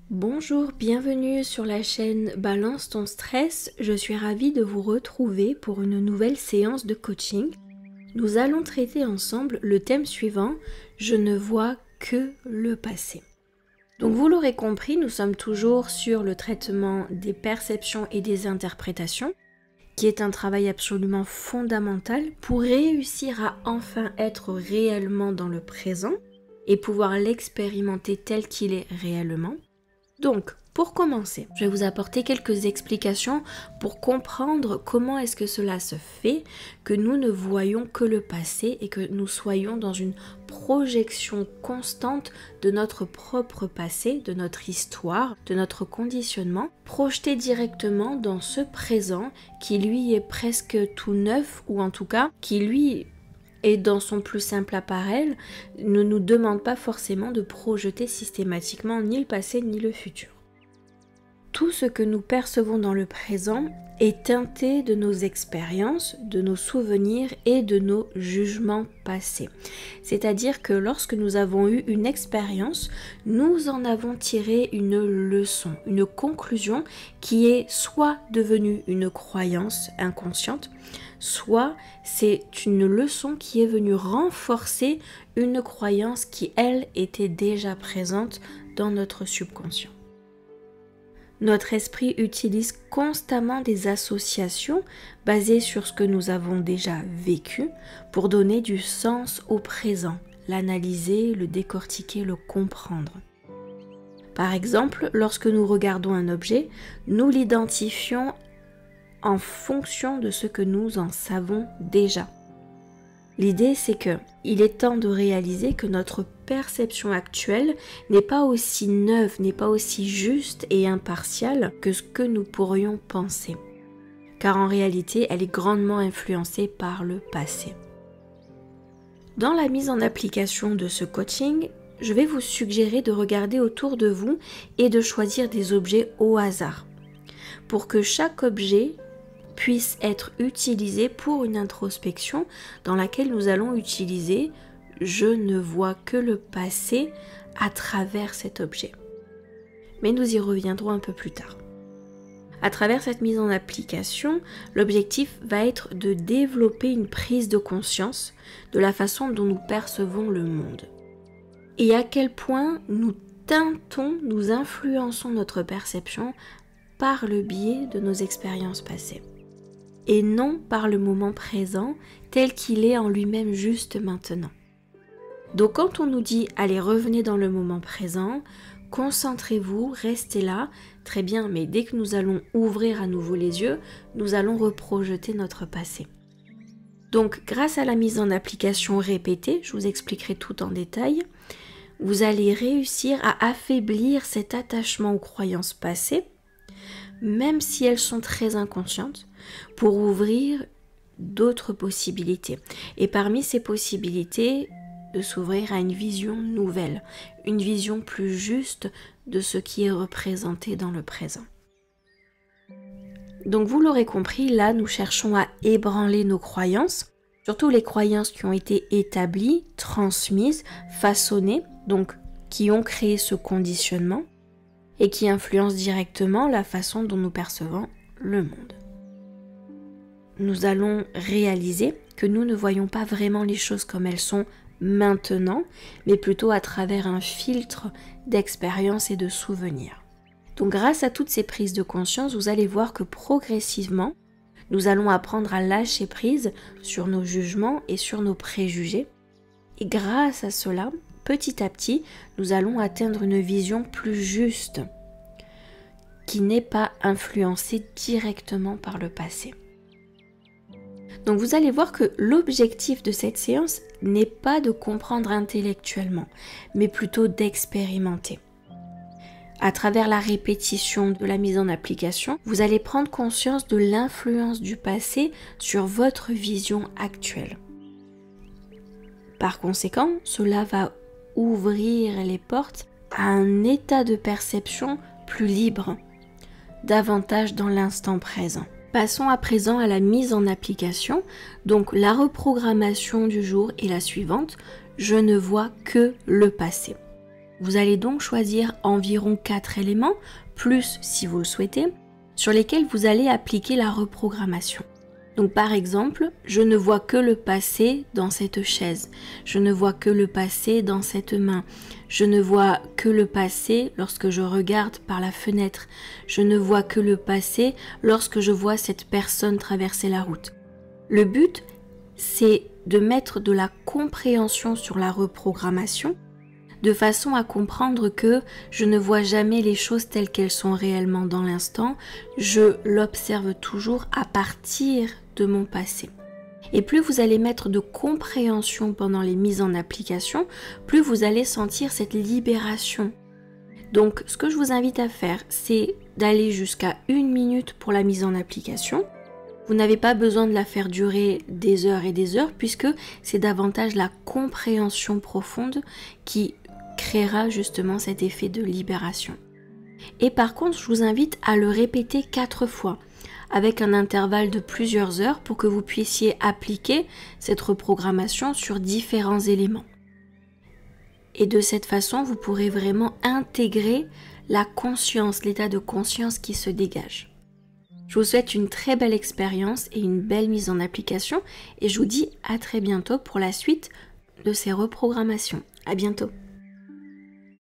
Bonjour, bienvenue sur la chaîne Balance ton stress. Je suis ravie de vous retrouver pour une nouvelle séance de coaching. Nous allons traiter ensemble le thème suivant, je ne vois que le passé. Donc vous l'aurez compris, nous sommes toujours sur le traitement des perceptions et des interprétations, qui est un travail absolument fondamental pour réussir à enfin être réellement dans le présent et pouvoir l'expérimenter tel qu'il est réellement. Donc, pour commencer, je vais vous apporter quelques explications pour comprendre comment est-ce que cela se fait que nous ne voyons que le passé et que nous soyons dans une projection constante de notre propre passé, de notre histoire, de notre conditionnement, projeté directement dans ce présent qui lui est presque tout neuf ou en tout cas qui lui et dans son plus simple appareil, ne nous demande pas forcément de projeter systématiquement ni le passé ni le futur. Tout ce que nous percevons dans le présent est teinté de nos expériences, de nos souvenirs et de nos jugements passés. C'est-à-dire que lorsque nous avons eu une expérience, nous en avons tiré une leçon, une conclusion qui est soit devenue une croyance inconsciente, soit c'est une leçon qui est venue renforcer une croyance qui, elle, était déjà présente dans notre subconscient. Notre esprit utilise constamment des associations basées sur ce que nous avons déjà vécu pour donner du sens au présent, l'analyser, le décortiquer, le comprendre. Par exemple, lorsque nous regardons un objet, nous l'identifions en fonction de ce que nous en savons déjà. L'idée, c'est qu'il est temps de réaliser que notre perception actuelle n'est pas aussi neuve, n'est pas aussi juste et impartiale que ce que nous pourrions penser. Car en réalité, elle est grandement influencée par le passé. Dans la mise en application de ce coaching, je vais vous suggérer de regarder autour de vous et de choisir des objets au hasard, pour que chaque objet puisse être utilisé pour une introspection dans laquelle nous allons utiliser « je ne vois que le passé » à travers cet objet. Mais nous y reviendrons un peu plus tard. À travers cette mise en application, l'objectif va être de développer une prise de conscience de la façon dont nous percevons le monde. Et à quel point nous teintons, nous influençons notre perception par le biais de nos expériences passées. Et non par le moment présent tel qu'il est en lui-même juste maintenant. Donc quand on nous dit « allez, revenez dans le moment présent », concentrez-vous, restez là, très bien, mais dès que nous allons ouvrir à nouveau les yeux, nous allons reprojeter notre passé. Donc grâce à la mise en application répétée, je vous expliquerai tout en détail, vous allez réussir à affaiblir cet attachement aux croyances passées, même si elles sont très inconscientes, pour ouvrir d'autres possibilités. Et parmi ces possibilités, de s'ouvrir à une vision nouvelle, une vision plus juste de ce qui est représenté dans le présent. Donc vous l'aurez compris, là nous cherchons à ébranler nos croyances, surtout les croyances qui ont été établies, transmises, façonnées, donc qui ont créé ce conditionnement et qui influencent directement la façon dont nous percevons le monde. Nous allons réaliser que nous ne voyons pas vraiment les choses comme elles sont maintenant, mais plutôt à travers un filtre d'expérience et de souvenirs. Donc grâce à toutes ces prises de conscience, vous allez voir que progressivement, nous allons apprendre à lâcher prise sur nos jugements et sur nos préjugés. Et grâce à cela, petit à petit, nous allons atteindre une vision plus juste, qui n'est pas influencée directement par le passé. Donc vous allez voir que l'objectif de cette séance n'est pas de comprendre intellectuellement, mais plutôt d'expérimenter. À travers la répétition de la mise en application, vous allez prendre conscience de l'influence du passé sur votre vision actuelle. Par conséquent, cela va ouvrir les portes à un état de perception plus libre, davantage dans l'instant présent. Passons à présent à la mise en application, donc la reprogrammation du jour est la suivante, je ne vois que le passé. Vous allez donc choisir environ 4 éléments, plus si vous le souhaitez, sur lesquels vous allez appliquer la reprogrammation. Donc par exemple, je ne vois que le passé dans cette chaise, je ne vois que le passé dans cette main, je ne vois que le passé lorsque je regarde par la fenêtre, je ne vois que le passé lorsque je vois cette personne traverser la route. Le but, c'est de mettre de la compréhension sur la reprogrammation, de façon à comprendre que je ne vois jamais les choses telles qu'elles sont réellement dans l'instant, je l'observe toujours à partir de mon passé. Et plus vous allez mettre de compréhension pendant les mises en application, plus vous allez sentir cette libération. Donc ce que je vous invite à faire, c'est d'aller jusqu'à 1 minute pour la mise en application. Vous n'avez pas besoin de la faire durer des heures et des heures, puisque c'est davantage la compréhension profonde qui créera justement cet effet de libération. Et par contre, je vous invite à le répéter 4 fois, avec un intervalle de plusieurs heures pour que vous puissiez appliquer cette reprogrammation sur différents éléments. Et de cette façon, vous pourrez vraiment intégrer la conscience, l'état de conscience qui se dégage. Je vous souhaite une très belle expérience et une belle mise en application et je vous dis à très bientôt pour la suite de ces reprogrammations. À bientôt.